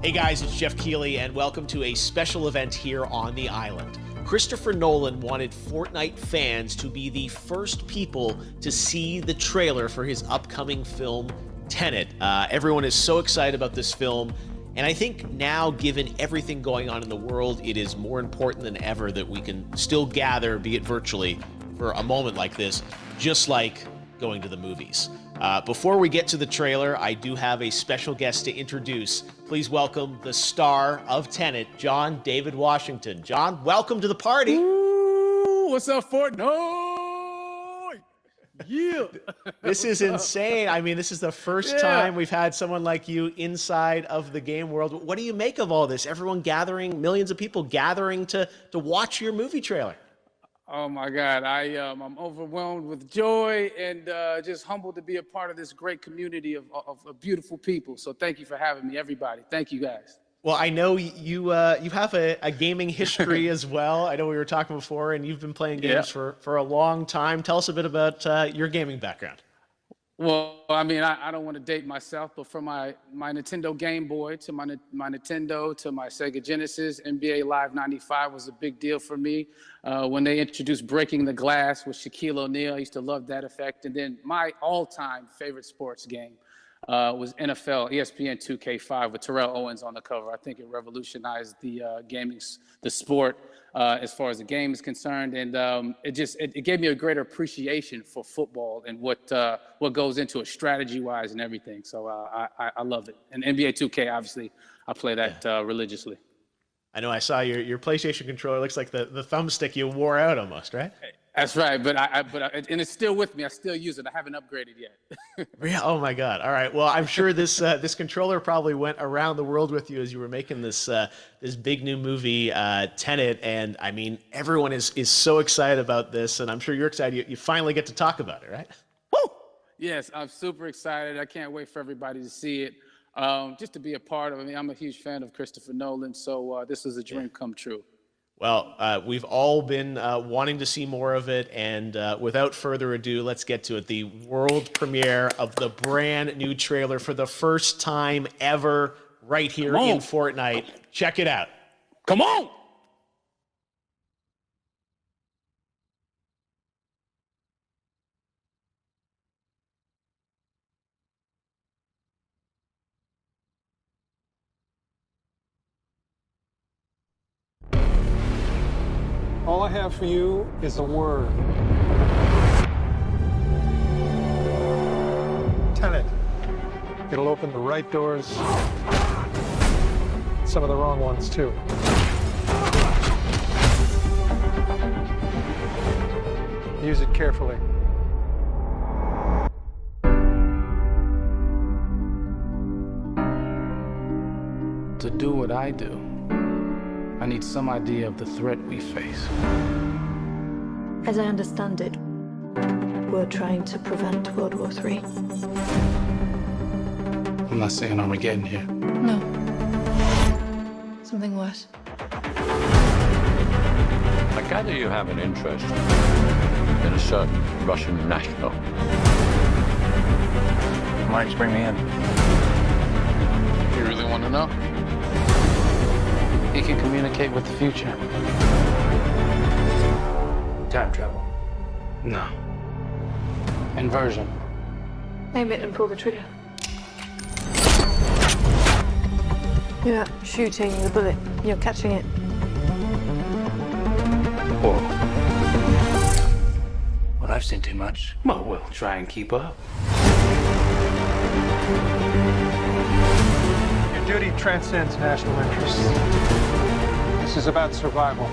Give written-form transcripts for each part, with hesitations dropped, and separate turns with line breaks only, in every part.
Hey guys, it's Jeff Keighley, and welcome to a special event here on the island. Christopher Nolan wanted Fortnite fans to be the first people to see the trailer for his upcoming film, Tenet. Everyone is so excited about this film, and I think now, given everything going on in the world, it is more important than ever that we can still gather, be it virtually, for a moment like this, just like going to the movies. Before we get to the trailer, I do have a special guest to introduce. Please welcome the star of Tenet, John David Washington. John, welcome to the party.
Ooh, what's up, Fortnite? Yeah.
This is insane. I mean, this is the first time we've had someone like you inside of the game world. What do you make of all this? Everyone gathering, millions of people gathering to watch your movie trailer.
Oh my God, I'm overwhelmed with joy and just humbled to be a part of this great community of beautiful people. So thank you for having me, everybody. Thank you, guys.
Well, I know you have a gaming history as well. I know we were talking before, and you've been playing games for a long time. Tell us a bit about your gaming background.
Well, I mean, I don't want to date myself, but from my Nintendo Game Boy to my Nintendo to my Sega Genesis, NBA Live 95 was a big deal for me. When they introduced Breaking the Glass with Shaquille O'Neal, I used to love that effect. And then my all-time favorite sports game was NFL ESPN 2K5 with Terrell Owens on the cover. I think it revolutionized the sport as far as the game is concerned, and it gave me a greater appreciation for football and what goes into it strategy-wise and everything. So I love it. And NBA 2K, obviously, I play that religiously.
I know I saw your PlayStation controller. Looks like the thumbstick you wore out almost, right?
That's right, but and it's still with me. I still use it. I haven't upgraded yet.
Yeah. Oh my God. All right. Well, I'm sure this controller probably went around the world with you as you were making this big new movie, Tenet. And I mean, everyone is so excited about this, and I'm sure you're excited. You finally get to talk about it, right?
Woo! Yes, I'm super excited. I can't wait for everybody to see it. Just to be a part of it. I mean, I'm a huge fan of Christopher Nolan, so this is a dream come true.
Well, we've all been wanting to see more of it, and without further ado, let's get to it. The world premiere of the brand new trailer for the first time ever right here in Fortnite. Check it out.
Come on!
All I have for you is a word. Tenet. It'll open the right doors, some of the wrong ones too. Use it carefully.
To do what I do, I need some idea of the threat we face.
As I understand it, we're trying to prevent World War III.
I'm not saying Armageddon here.
No. Something worse.
I gather you have an interest in a certain Russian national.
Why don't you bring me in?
You really want to know? He can communicate with the future.
Time travel.
No. Inversion.
Aim it and pull the trigger. You're not shooting the bullet, you're catching it.
Whoa. Well, I've seen too much. Well, we'll try and keep up.
Your duty transcends national interests. This is about survival.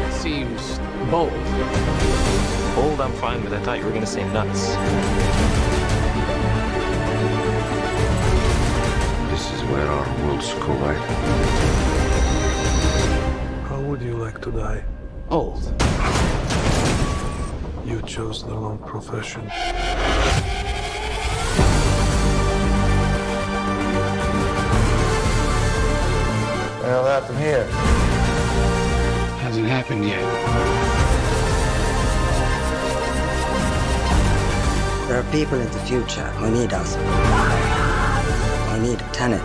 It seems bold.
Bold, I'm fine with. I thought you were going to say nuts.
This is where our worlds collide.
How would you like to die?
Old.
You chose the wrong profession.
Well, that's from here.
Hasn't happened yet.
There are people in the future who need us. I need Tenet.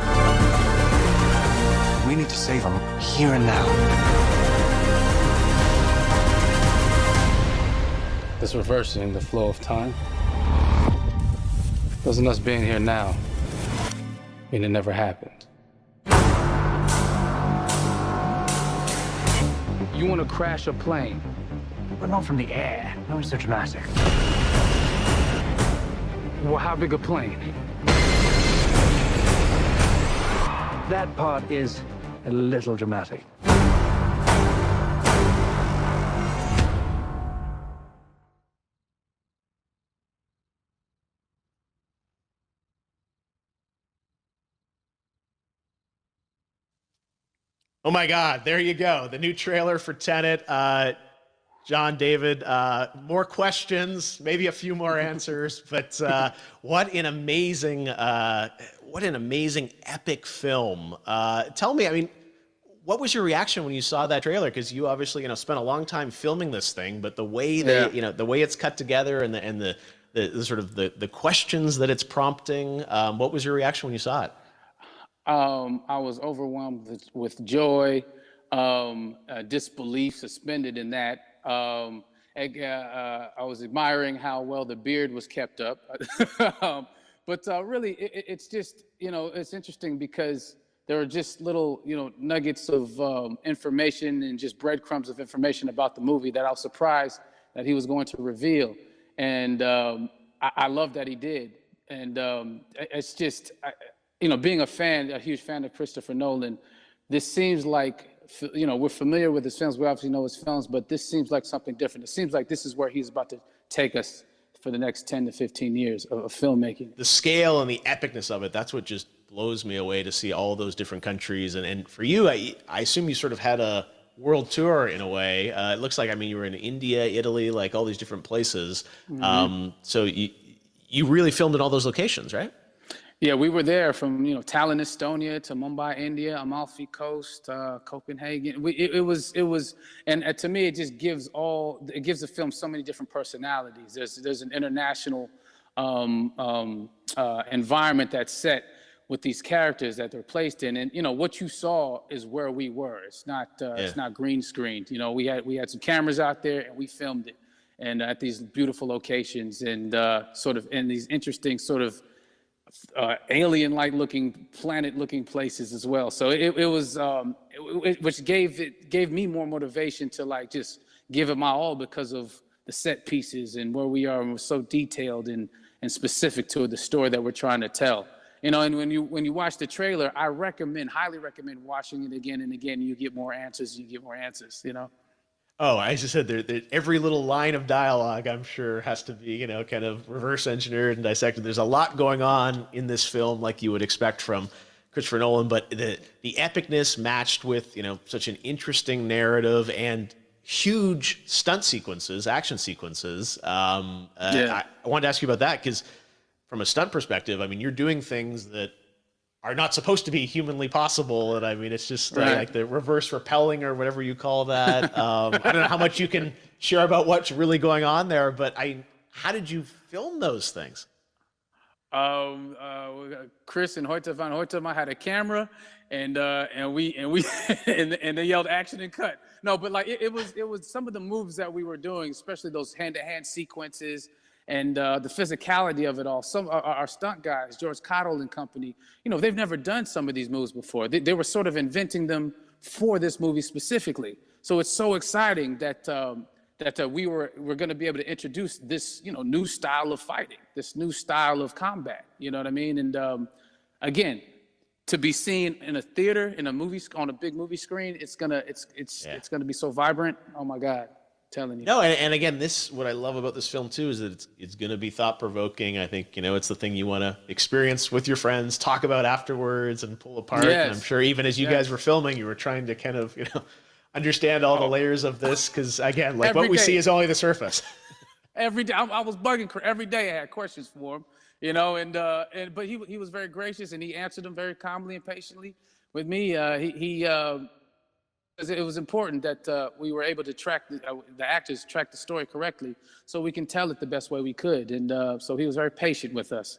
We need to save him here and now.
This reversing the flow of time. Doesn't us being here now mean it never happened? You want to crash a plane?
But not from the air. No, it's so dramatic.
Well, how big a plane?
That part is a little dramatic.
Oh my God, there you go. The new trailer for Tenet. John, David, more questions, maybe a few more answers, but what an amazing epic film. Tell me, I mean, what was your reaction when you saw that trailer? Because you obviously, spent a long time filming this thing, but the way the way it's cut together and the sort of the questions that it's prompting, what was your reaction when you saw it?
I was overwhelmed with joy, disbelief suspended in that. I was admiring how well the beard was kept up. But really, it's just, it's interesting because there are just little, nuggets of information and just breadcrumbs of information about the movie that I was surprised that he was going to reveal. And I love that he did. And it's just, being a huge fan of Christopher Nolan, this seems like, we're familiar with his films. We obviously know his films, but this seems like something different. It seems like this is where he's about to take us for the next 10 to 15 years of filmmaking.
The scale and the epicness of it, that's what just blows me away, to see all those different countries. And for you, I assume you sort of had a world tour in a way. It looks like, you were in India, Italy, like all these different places. Mm-hmm. So you really filmed in all those locations, right?
Yeah, we were there from Tallinn, Estonia, to Mumbai, India, Amalfi Coast, Copenhagen. It was, and to me, it just gives the film so many different personalities. There's an international environment that's set with these characters that they're placed in, and what you saw is where we were. It's not green screened. We had some cameras out there and we filmed it, and at these beautiful locations and sort of in these interesting sort of alien-like looking, planet-looking places as well. So it was, which gave me more motivation to just give it my all because of the set pieces and where we are, and we're so detailed and specific to the story that we're trying to tell. And when you watch the trailer, I highly recommend watching it again and again. You get more answers. Oh,
I just said every little line of dialogue, I'm sure, has to be, kind of reverse engineered and dissected. There's a lot going on in this film, like you would expect from Christopher Nolan, but the epicness matched with, such an interesting narrative and huge stunt sequences, action sequences. I wanted to ask you about that because from a stunt perspective, you're doing things that are not supposed to be humanly possible. And it's just like the reverse rappelling or whatever you call that. I don't know how much you can share about what's really going on there, but how did you film those things?
Chris and Hoyte van Hoytema had a camera and they yelled action and cut. No, but it was some of the moves that we were doing, especially those hand-to-hand sequences, and the physicality of it all. Some our stunt guys, George Cottle and company, they've never done some of these moves before. They were sort of inventing them for this movie specifically. So it's so exciting that we're going to be able to introduce this new style of fighting, this new style of combat. You know what I mean? And again, to be seen in a theater, in a movie, on a big movie screen, it's gonna be so vibrant. Oh my God. Telling you.
No, and again, what I love about this film too is that it's going to be thought-provoking. I think it's the thing you want to experience with your friends, talk about afterwards, and pull apart.
Yes.
And I'm sure even as you guys were filming, you were trying to kind of understand all the layers of this, because again, like what we see is only the surface.
Every day, I was bugging every day. I had questions for him, but he was very gracious and he answered them very calmly and patiently with me. It was important that we were able to track the actors track the story correctly, so we can tell it the best way we could. And so he was very patient with us.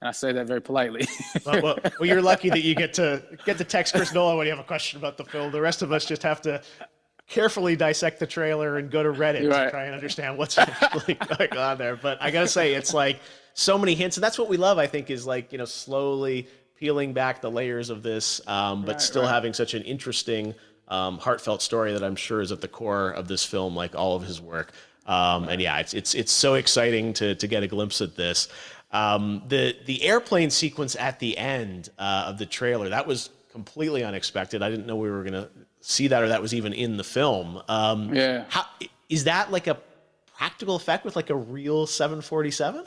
And I say that very politely.
Well, you're lucky that you get to text Chris Nolan when you have a question about the film. The rest of us just have to carefully dissect the trailer and go to Reddit to try and understand what's actually going on there. But I gotta say, it's like so many hints, and that's what we love, I think, is like, slowly peeling back the layers of this, but still having such an interesting, heartfelt story that I'm sure is at the core of this film, like all of his work. And yeah, it's so exciting to get a glimpse at this. The airplane sequence at the end of the trailer, that was completely unexpected. I didn't know we were gonna see that, or that was even in the film. How is that, like a practical effect with like a real 747?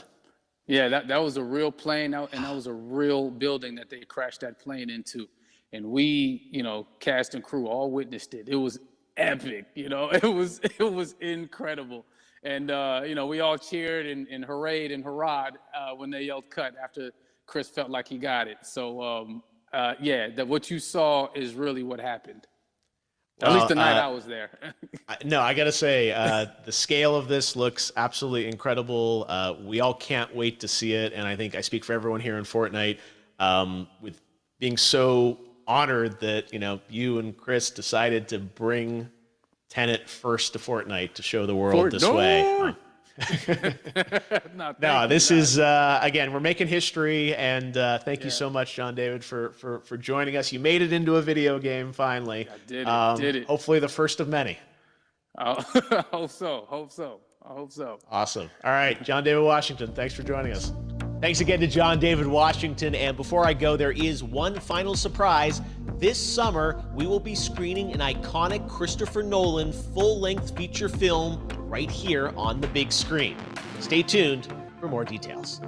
Yeah, that was a real plane, and that was a real building that they crashed that plane into. And we, cast and crew all witnessed it. It was epic, it was incredible. And, we all cheered and hurrayed and hurrahed when they yelled cut after Chris felt like he got it. So, that what you saw is really what happened. At least the night I was there.
No, I got to say, the scale of this looks absolutely incredible. We all can't wait to see it. And I think I speak for everyone here in Fortnite with being so honored that, you and Chris decided to bring Tenet first to Fortnite to show the world this way. No, this is, again, we're making history, and thank you so much, John David, for joining us. You made it into a video game, finally.
I did it.
Hopefully the first of many.
I hope so.
Awesome. All right, John David Washington, thanks for joining us. Thanks again to John David Washington. And before I go, there is one final surprise. This summer, we will be screening an iconic Christopher Nolan full-length feature film right here on the big screen. Stay tuned for more details.